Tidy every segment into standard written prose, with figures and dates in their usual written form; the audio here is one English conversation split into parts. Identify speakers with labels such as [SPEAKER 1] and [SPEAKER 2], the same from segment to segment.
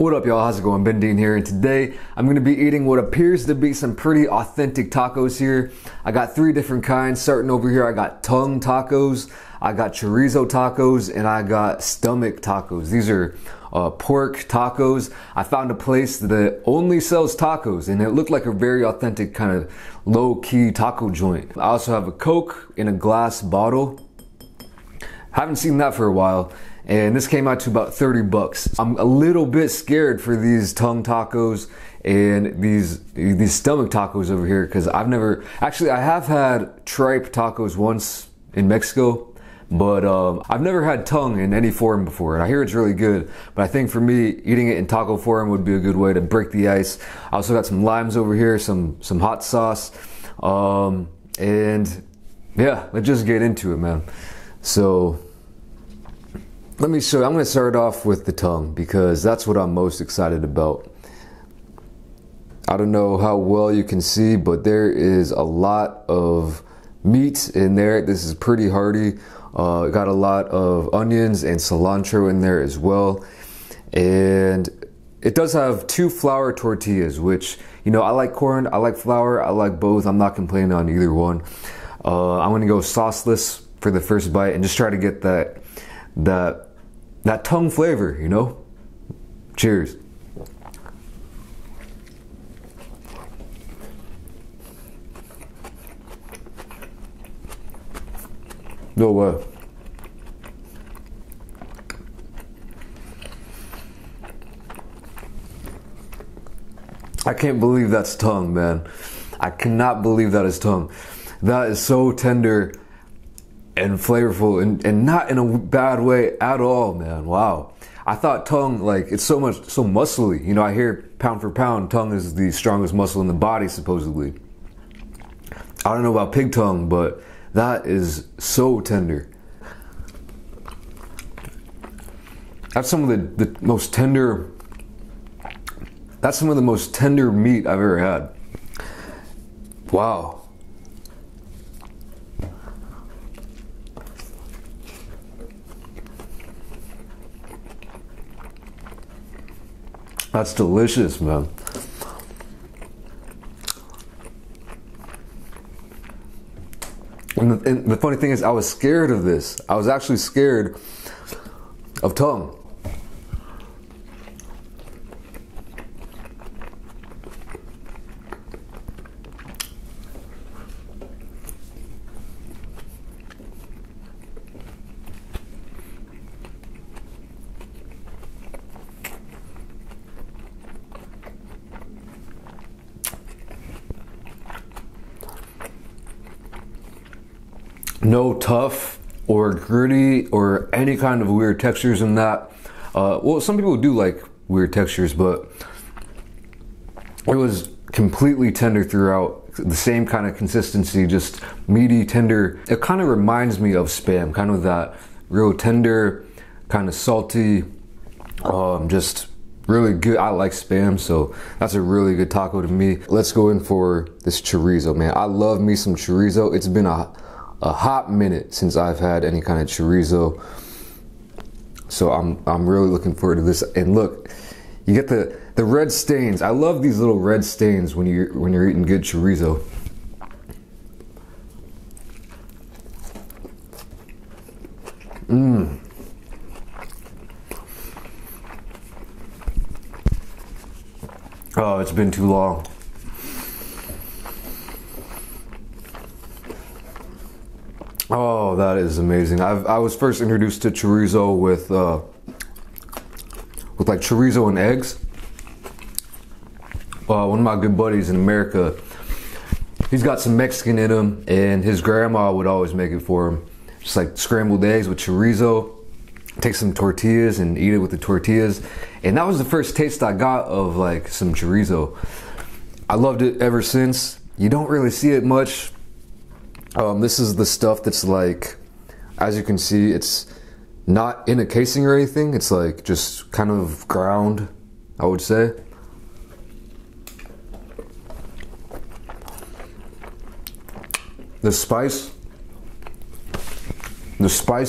[SPEAKER 1] What up, y'all? How's it going? BenDeen here, and today I'm going to be eating what appears to be some pretty authentic tacos here. I got three different kinds. Starting over here, I got tongue tacos, I got chorizo tacos, and I got stomach tacos. These are pork tacos. I found a place that only sells tacos, and it looked like a very authentic kind of low-key taco joint. I also have a Coke in a glass bottle. Haven't seen that for a while. And this came out to about 30 bucks. I'm a little bit scared for these tongue tacos and these stomach tacos over here, because I have had tripe tacos once in Mexico, but I've never had tongue in any form before, and I hear it's really good. But I think for me, eating it in taco form would be a good way to break the ice. I also got some limes over here, some hot sauce, and yeah, let's just get into it, man. So let me show you. I'm going to start off with the tongue because that's what I'm most excited about. I don't know how well you can see, but there is a lot of meat in there. This is pretty hearty. Got a lot of onions and cilantro in there as well. And it does have 2 flour tortillas, which, you know, I like corn, I like flour, I like both. I'm not complaining on either one. I'm going to go sauceless for the first bite and just try to get that tongue flavor, you know? Cheers. No way. I can't believe that's tongue, man. I cannot believe that is tongue. That is so tender and flavorful, and not in a bad way at all, man. Wow. I thought tongue, like, it's so muscly. You know, I hear pound for pound, tongue is the strongest muscle in the body, supposedly. I don't know about pig tongue, but that is so tender. That's some of the most tender, that's some of the most tender meat I've ever had. Wow. That's delicious, man. And the funny thing is, I was scared of this. I was actually scared of tongue. No tough or gritty or any kind of weird textures in that. Well, some people do like weird textures, but it was completely tender throughout. The same kind of consistency, just meaty, tender. It kind of reminds me of Spam, kind of that real tender, kind of salty, just really good. I like Spam, so that's a really good taco to me. Let's go in for this chorizo, man. I love me some chorizo. It's been a hot minute since I've had any kind of chorizo, so I'm really looking forward to this. And look, you get the red stains. I love these little red stains when you're eating good chorizo. Oh, it's been too long. Oh, that is amazing. I was first introduced to chorizo with like chorizo and eggs. One of my good buddies in America, he's got some Mexican in him, and his grandma would always make it for him. Just like scrambled eggs with chorizo. Take some tortillas and eat it with the tortillas. And that was the first taste I got of like some chorizo. I loved it ever since. You don't really see it much. This is the stuff that's like, as you can see, it's not in a casing or anything. It's like just kind of ground, I would say. The spice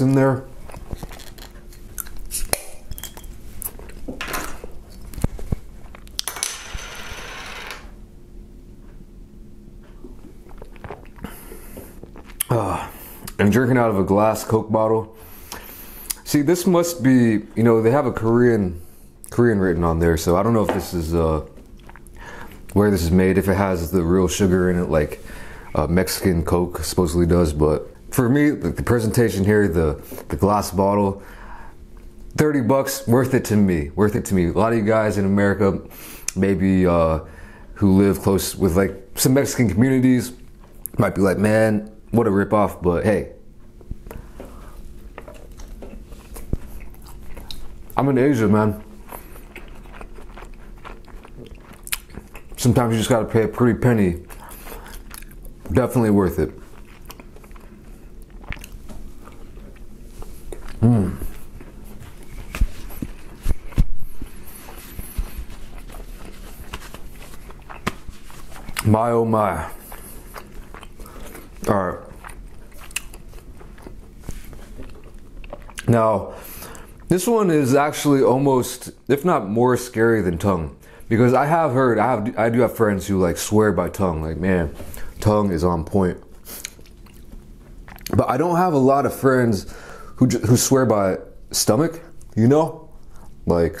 [SPEAKER 1] in there I'm drinking out of a glass Coke bottle. See, this must be, you know, they have a Korean written on there, so I don't know if this is where this is made, if it has the real sugar in it like Mexican Coke supposedly does. But for me, the presentation here, the glass bottle, $30, worth it to me, worth it to me. A lot of you guys in America, maybe who live close with like some Mexican communities, might be like, man, what a ripoff, but hey. I'm in Asia, man. Sometimes you just gotta pay a pretty penny. Definitely worth it. My oh my. All right. Now, this one is actually almost, if not more scary than tongue, because I have heard, I do have friends who like swear by tongue, like, man, tongue is on point. But I don't have a lot of friends who swear by stomach, you know? Like,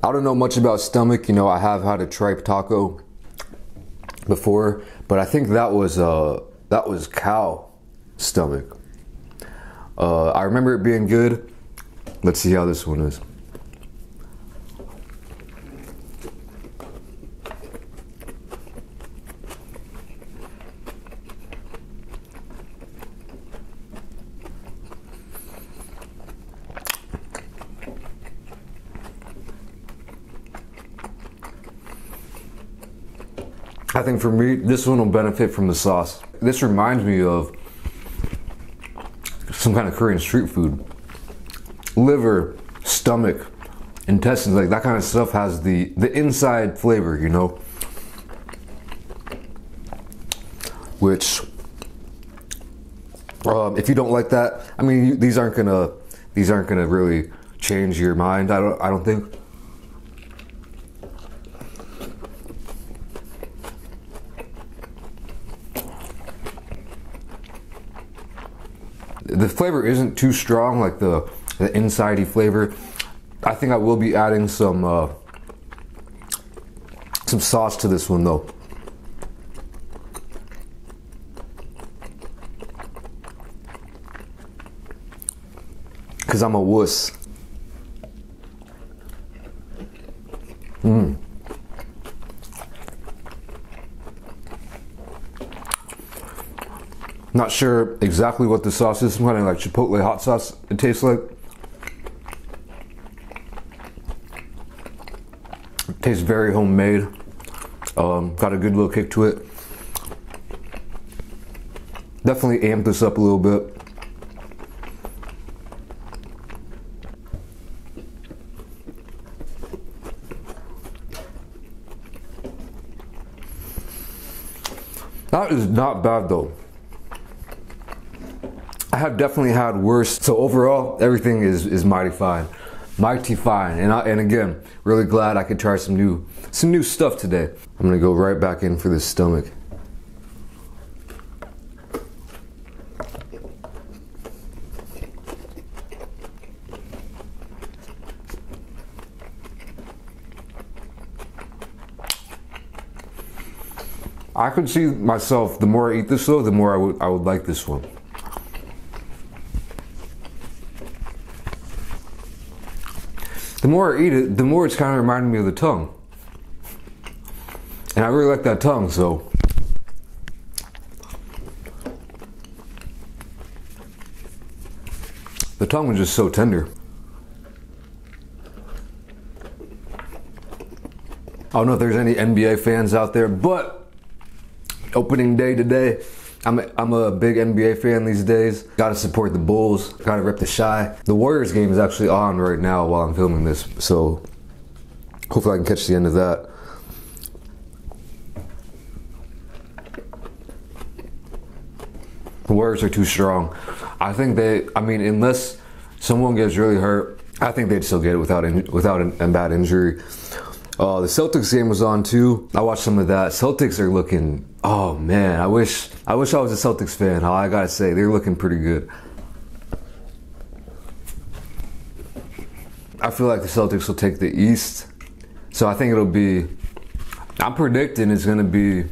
[SPEAKER 1] I don't know much about stomach, you know. I have had a tripe taco before, but I think that was cow stomach. I remember it being good. Let's see how this one is. I think for me, this one will benefit from the sauce. This reminds me of some kind of Korean street food. Liver, stomach, intestines, like that kind of stuff has the inside flavor, you know? Which, if you don't like that, I mean, these aren't gonna really change your mind. I don't think. The flavor isn't too strong, like the inside-y flavor. I think I will be adding some sauce to this one though. Cause I'm a wuss. Not sure exactly what the sauce is. Some kind of like chipotle hot sauce it tastes like. It tastes very homemade. Got a good little kick to it. Definitely amped this up a little bit. That is not bad though. I have definitely had worse. So overall, everything is mighty fine. Mighty fine. And again, really glad I could try some new stuff today. I'm gonna go right back in for this stomach. I could see myself, the more I eat this though, the more I would like this one. The more I eat it, the more it's kind of reminding me of the tongue. And I really like that tongue, so. The tongue was just so tender. I don't know if there's any NBA fans out there, but opening day today, I'm a big NBA fan these days. Gotta support the Bulls, gotta rep the Shy. The Warriors game is actually on right now while I'm filming this, so hopefully I can catch the end of that. The Warriors are too strong. I think unless someone gets really hurt, I think they'd still get it without a bad injury. The Celtics game was on too. I watched some of that. Celtics are looking, oh man, I wish I was a Celtics fan. I gotta say, they're looking pretty good. I feel like the Celtics will take the East. So I think I'm predicting it's gonna be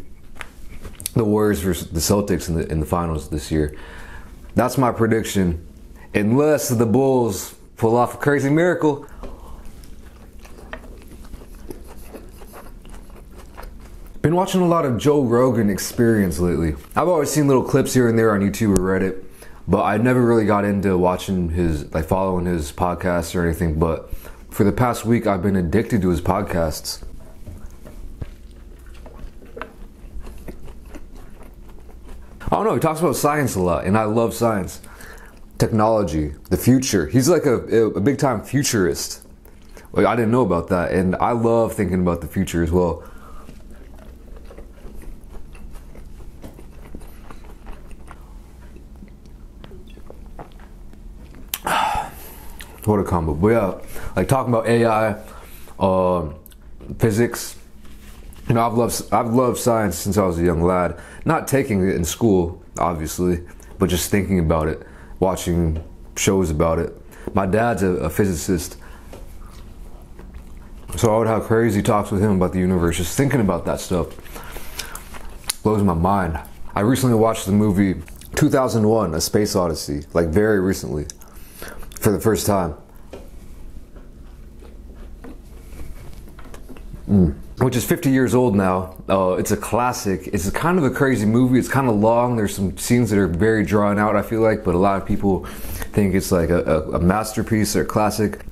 [SPEAKER 1] the Warriors versus the Celtics in the finals this year. That's my prediction. Unless the Bulls pull off a crazy miracle. Been watching a lot of Joe Rogan Experience lately. I've always seen little clips here and there on YouTube or Reddit, but I never really got into watching following his podcasts or anything. But for the past week, I've been addicted to his podcasts. I don't know, he talks about science a lot, and I love science. Technology, the future. He's like a big time futurist. Like, I didn't know about that, and I love thinking about the future as well. What a combo. But yeah, like talking about AI, physics. You know, I've loved science since I was a young lad. Not taking it in school, obviously, but just thinking about it, watching shows about it. My dad's a physicist, so I would have crazy talks with him about the universe. Just thinking about that stuff blows my mind. I recently watched the movie 2001: A Space Odyssey, like very recently, for the first time. Which is 50 years old now. It's a classic. It's kind of a crazy movie. It's kind of long. There's some scenes that are very drawn out, I feel like, but a lot of people think it's like a masterpiece or a classic.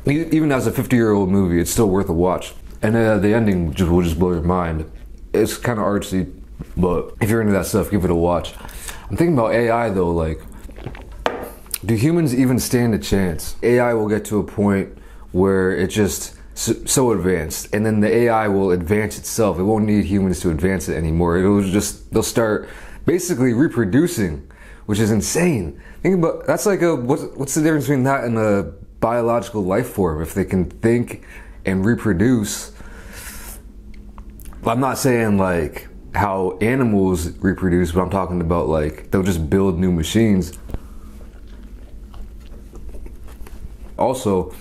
[SPEAKER 1] Even as a 50-year-old movie, it's still worth a watch. And the ending will just blow your mind. It's kind of artsy, but if you're into that stuff, give it a watch. I'm thinking about AI though, like, do humans even stand a chance? AI will get to a point where it's just so advanced, and then the AI will advance itself. It won't need humans to advance it anymore. They'll start basically reproducing, which is insane. Think about, that's like what's the difference between that and a biological life form? If they can think and reproduce. I'm not saying like how animals reproduce, but I'm talking about like they'll just build new machines. Also,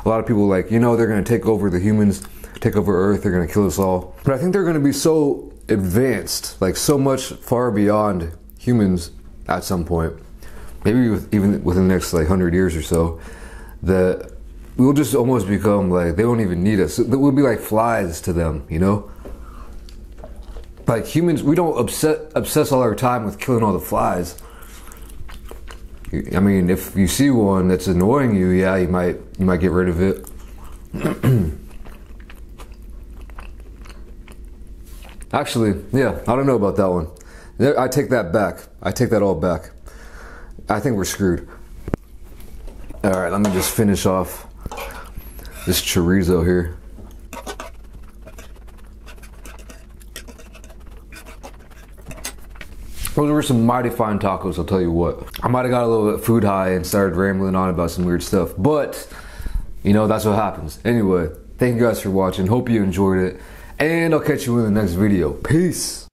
[SPEAKER 1] a lot of people like, you know, they're going to take over the humans, take over Earth, they're going to kill us all. But I think they're going to be so advanced, like so much far beyond humans at some point, maybe even within the next like 100 years or so, that we'll just almost become like, they won't even need us. We'll be like flies to them, you know? Like humans, we don't obsess all our time with killing all the flies. I mean, if you see one that's annoying you, yeah, you might get rid of it. Actually, yeah, I don't know about that one. I take that back. I take that all back. I think we're screwed. All right, let me just finish off this chorizo here. Those were some mighty fine tacos, I'll tell you what. I might have got a little bit food high and started rambling on about some weird stuff, but you know, that's what happens. Anyway, thank you guys for watching. Hope you enjoyed it, and I'll catch you in the next video. Peace.